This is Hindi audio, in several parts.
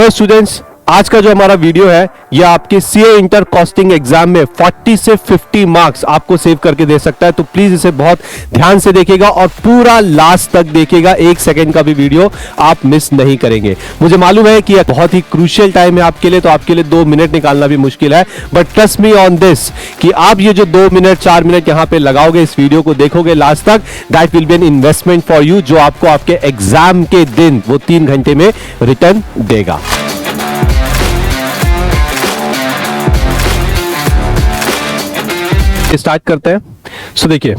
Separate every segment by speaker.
Speaker 1: हेलो स्टूडेंट्स, आज का जो हमारा वीडियो है ये आपके सीए इंटर कॉस्टिंग एग्जाम में 40 से 50 मार्क्स आपको सेव करके दे सकता है। तो प्लीज इसे बहुत ध्यान से देखिएगा और पूरा लास्ट तक देखिएगा, एक सेकंड का भी वीडियो आप मिस नहीं करेंगे। मुझे मालूम है कि यह बहुत ही क्रूशियल टाइम है आपके लिए, तो आपके लिए 2 मिनट निकालना भी मुश्किल है, but trust me on this कि आप ये जो 2 मिनट 4 मिनट यहां पे लगाओगे, इस वीडियो को देखोगे लास्ट तक, that will be an investment for you, जो आपको आपके एग्जाम के दिन वो 3 घंटे में रिटर्न देगा। स्टार्ट करते हैं। सो देखिए,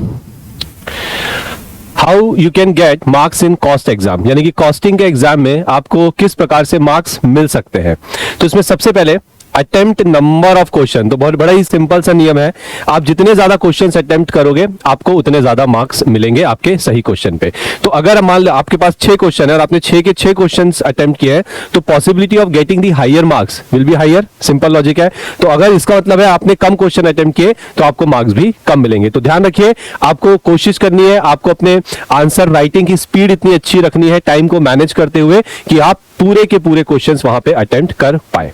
Speaker 1: how you can get marks in cost exam, यानी कि कॉस्टिंग के एग्जाम में आपको किस प्रकार से मार्क्स मिल सकते हैं। तो इसमें सबसे पहले अटेम्प्ट नंबर ऑफ क्वेश्चन, तो बहुत बड़ा ही सिंपल सा नियम है, आप जितने ज्यादा क्वेश्चंस अटेम्प्ट करोगे आपको उतने ज्यादा मार्क्स मिलेंगे आपके सही क्वेश्चन पे। तो अगर मान लो आपके पास 6 क्वेश्चन है और आपने 6 के 6 क्वेश्चंस अटेम्प्ट किए हैं, तो possibility of getting the higher marks will be higher. Simple logic है। तो अगर इसका मतलब है आपने कम क्वेश्चन अटेम्प्ट किए तो आपको मार्क्स भी कम मिलेंगे। तो ध्यान रखिए, आपको कोशिश करनी है, आपको अपने आंसर राइटिंग की स्पीड इतनी अच्छी रखनी है टाइम को मैनेज करते हुए कि आप पूरे के पूरे क्वेश्चंस वहां पे अटेम्प्ट कर पाए।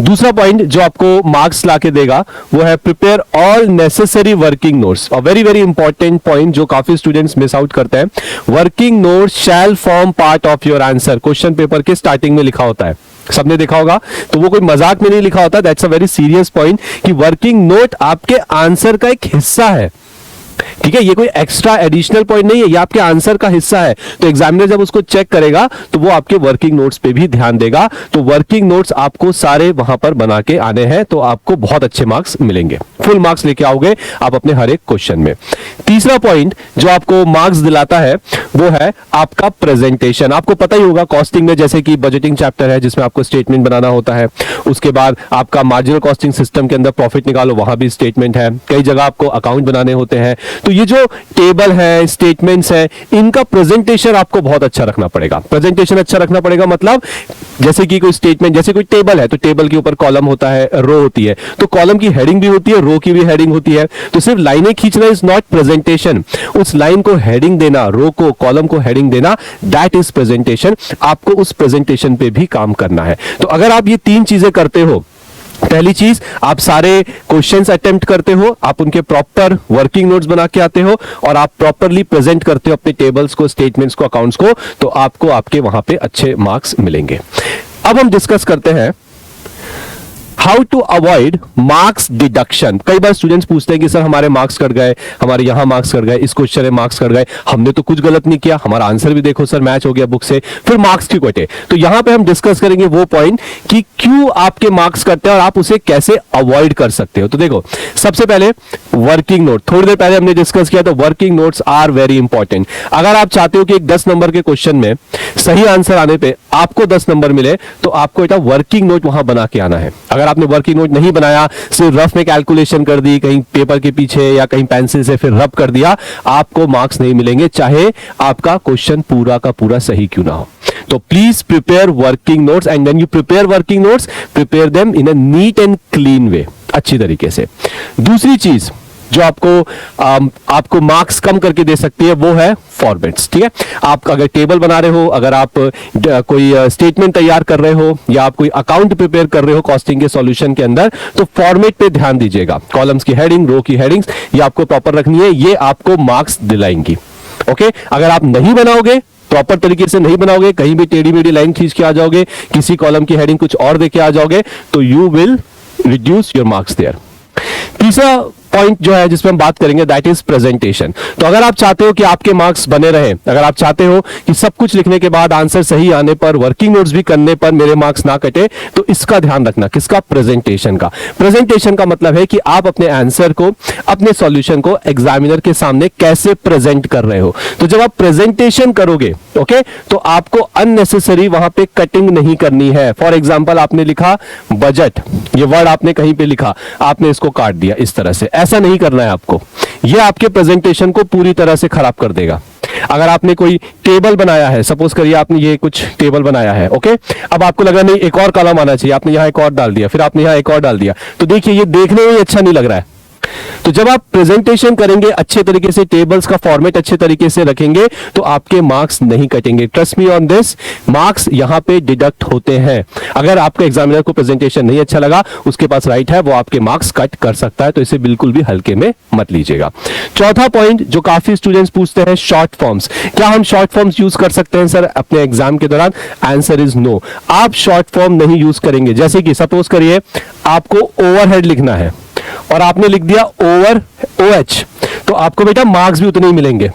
Speaker 1: दूसरा पॉइंट जो आपको मार्क्स लाके देगा वो है prepare all necessary working notes. और वेरी वेरी इंपॉर्टेंट पॉइंट जो काफी स्टूडेंट्स मिस आउट करते हैं, working notes shall form part of your answer. Question paper के स्टार्टिंग में लिखा होता है, सबने देखा होगा, तो वो कोई मजाक में नहीं लिखा होता। That's a very serious point कि वर्किंग नोट आपके आंसर का एक हिस्सा है। ठीक है, ये कोई एक्स्ट्रा एडिशनल पॉइंट नहीं है, ये आपके आंसर का हिस्सा है। तो एग्जामिनर जब उसको चेक करेगा तो वो आपके वर्किंग नोट्स पे भी ध्यान देगा। तो वर्किंग नोट्स आपको सारे वहां पर बना के आने हैं, तो आपको बहुत अच्छे मार्क्स मिलेंगे, फुल मार्क्स लेके आओगे आप अपने हर एक क्वेश्चन में। तीसरा पॉइंट जो आपको मार्क्स दिलाता है वो है आपका प्रेजेंटेशन। आपको पता ही होगा कॉस्टिंग में, जैसे कि बजटिंग चैप्टर है जिसमें आपको स्टेटमेंट बनाना होता है, उसके बाद आपका मार्जिनल कॉस्टिंग सिस्टम के अंदर प्रॉफिट निकालो, वहां भी स्टेटमेंट है, कई जगह आपको अकाउंट बनाने होते हैं। तो ये जो टेबल है, स्टेटमेंट्स है, इनका प्रेजेंटेशन आपको बहुत अच्छा रखना पड़ेगा। प्रेजेंटेशन अच्छा रखना पड़ेगा मतलब जैसे कि कोई स्टेटमेंट, जैसे कोई टेबल है तो टेबल के ऊपर कॉलम होता है, रो होती है, तो कॉलम की हेडिंग भी होती है, रो की भी हेडिंग होती है। तो सिर्फ लाइनें खींचना इज नॉट प्रेजेंटेशन, उस लाइन को हेडिंग देना, रो को, कॉलम को हेडिंग देना, दैट इज प्रेजेंटेशन। आपको उस प्रेजेंटेशन पे भी काम करना है। तो अगर आप ये 3 चीजें करते हो, पहली चीज आप सारे क्वेश्चंस अटेम्प्ट करते हो, आप उनके प्रॉपर वर्किंग नोट्स बना के आते हो और आप प्रॉपरली प्रेजेंट करते हो अपने टेबल्स को, स्टेटमेंट्स को, अकाउंट्स को, तो आपको आपके वहां पे अच्छे मार्क्स मिलेंगे। अब हम डिस्कस करते हैं how to avoid marks deduction. कई बार स्टूडेंट्स पूछते हैं कि सर हमारे मार्क्स कट गए, हमारे यहां मार्क्स कट गए, इस क्वेश्चन में मार्क्स कट गए, हमने तो कुछ गलत नहीं किया, हमारा आंसर भी देखो सर मैच हो गया बुक से, फिर मार्क्स क्यों कटे। तो यहां पे हम डिस्कस करेंगे वो पॉइंट कि क्यों आपके मार्क्स कटते हैं और आप उसे कैसे अवॉइड कर सकते हो। तो देखो, सबसे पहले वर्किंग नोट, थोड़ी देर पहले हमने डिस्कस किया, तो working notes are very important. अगर आप चाहते हो कि एक 10 नंबर के क्वेश्चन में सही आंसर आने पे आपको 10 नंबर मिले, तो आपको एक वर्किंग नोट वहां बना के आना है। अगर आपने वर्किंग नोट नहीं बनाया, सिर्फ रफ में कैलकुलेशन कर दी कहीं पेपर के पीछे या कहीं पेंसिल से फिर रब कर दिया, आपको मार्क्स नहीं मिलेंगे, चाहे आपका क्वेश्चन पूरा का पूरा सही क्यों ना हो। तो please prepare working notes, and when you prepare working notes, prepare them in a neat and clean way, अच्छी तरीके से। दूसरी चीज जो आपको मार्क्स कम करके दे सकती है वो है फॉर्मेट्स। ठीक है, आप अगर टेबल बना रहे हो, अगर आप कोई स्टेटमेंट तैयार कर रहे हो या आप कोई अकाउंट प्रिपेयर कर रहे हो कॉस्टिंग के सॉल्यूशन के अंदर, तो फॉर्मेट पे ध्यान दीजिएगा। कॉलम्स की हेडिंग, रो की हेडिंग्स, ये आपको प्रॉपर रखनी है, ये आपको मार्क्स दिलाएंगी। ओके, अगर आप नहीं बनाओगे, प्रॉपर तरीके से नहीं बनाओगे, कहीं भी टेढ़ी मेढ़ी लाइन खींच के आ जाओगे, किसी कॉलम की हेडिंग कुछ और देके आ जाओगे, तो you will reduce your marks there. तीसरा पॉइंट जो है जिसमें हम बात करेंगे दैट इज प्रेजेंटेशन। तो अगर आप चाहते हो कि आपके मार्क्स बने रहे, अगर आप चाहते हो कि सब कुछ लिखने के बाद आंसर सही आने पर, वर्किंग नोट्स भी करने पर मेरे मार्क्स ना कटे, तो इसका ध्यान रखना, किसका, प्रेजेंटेशन का। प्रेजेंटेशन का मतलब है कि आप अपने आंसर को, अपने सॉल्यूशन को एग्जामिनर के सामने कैसे प्रेजेंट कर रहे हो। तो जब आप प्रेजेंटेशन करोगे, ओके, तो आपको अननेसेसरी वहां पे कटिंग नहीं करनी है। फॉर एग्जाम्पल आपने लिखा बजट, ये वर्ड आपने कहीं पे लिखा, आपने इसको काट दिया इस तरह से, ऐसा नहीं करना है आपको। यह आपके प्रेजेंटेशन को पूरी तरह से खराब कर देगा। अगर आपने कोई टेबल बनाया है, सपोज करिए आपने ये कुछ टेबल बनाया है, ओके, अब आपको लगा नहीं एक और कॉलम आना चाहिए, आपने यहां एक और डाल दिया, फिर आपने यहां एक और डाल दिया, तो देखिए ये देखने में ही अच्छा नहीं लग रहा है। तो जब आप प्रेजेंटेशन करेंगे अच्छे तरीके से, टेबल्स का फॉर्मेट अच्छे तरीके से रखेंगे, तो आपके मार्क्स नहीं कटेंगे। Trust me on this, marks यहां पे डिडक्ट होते हैं। अगर आपके एग्जामिनर को प्रेजेंटेशन नहीं अच्छा लगा, उसके पास राइट है, वो आपके मार्क्स कट कर सकता है, तो इसे बिल्कुल भी हल्के में मत लीजिएगा। चौथा पॉइंट जो काफी स्टूडेंट्स पूछते हैं, शॉर्ट फॉर्म्स। क्या हम शॉर्ट फॉर्म्स यूज कर सकते हैं सर अपने एग्जाम के दौरान? Answer is no. आप शॉर्ट फॉर्म नहीं यूज करेंगे। जैसे कि सपोज करिए आपको ओवरहेड लिखना है और आपने लिख दिया ओवर OH, तो आपको बेटा मार्क्स भी उतने ही मिलेंगे।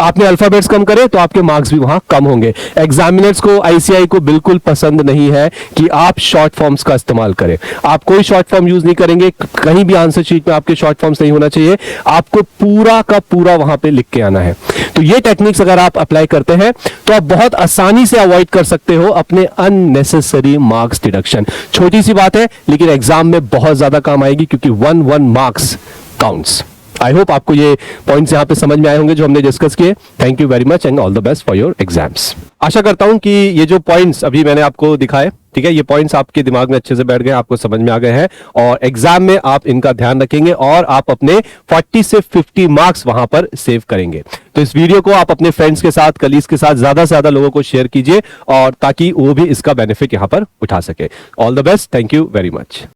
Speaker 1: आपने अल्फाबेट्स कम करे तो आपके मार्क्स भी वहां कम होंगे। एग्जामिनर्स को, ICI को बिल्कुल पसंद नहीं है कि आप शॉर्ट फॉर्म्स का इस्तेमाल करें। आप कोई शॉर्ट फॉर्म यूज नहीं करेंगे, कहीं भी आंसर शीट में आपके शॉर्ट फॉर्म्स नहीं होना चाहिए। आपको पूरा का पूरा वहां पे लिख के आना है। तो ये टेक्निक्स अगर आप अप्लाई करते हैं तो आप बहुत आसानी से अवॉइड कर सकते हो अपने अननेसेसरी मार्क्स डिडक्शन। छोटी सी बात है लेकिन एग्जाम में बहुत ज्यादा काम आएगी, क्योंकि 1 मार्क्स काउंट्स। आई होप आपको ये पॉइंट्स यहां पे समझ में आए होंगे जो हमने डिस्कस किए। Thank you very much and all the best for your exams. आशा करता हूं कि ये जो पॉइंट्स अभी मैंने आपको दिखाए, ठीक है, ये पॉइंट्स आपके दिमाग में अच्छे से बैठ गए, आपको समझ में आ गए हैं, और एग्जाम में आप इनका ध्यान रखेंगे और आप अपने 40 से 50 मार्क्स वहां पर सेव करेंगे। तो इस वीडियो को आप अपने फ्रेंड्स के साथ, कलीग्स के साथ ज्यादा से ज्यादा लोगों को शेयर कीजिए, और ताकि वो भी इसका बेनिफिट यहां पर उठा सके। All the best, thank you very much.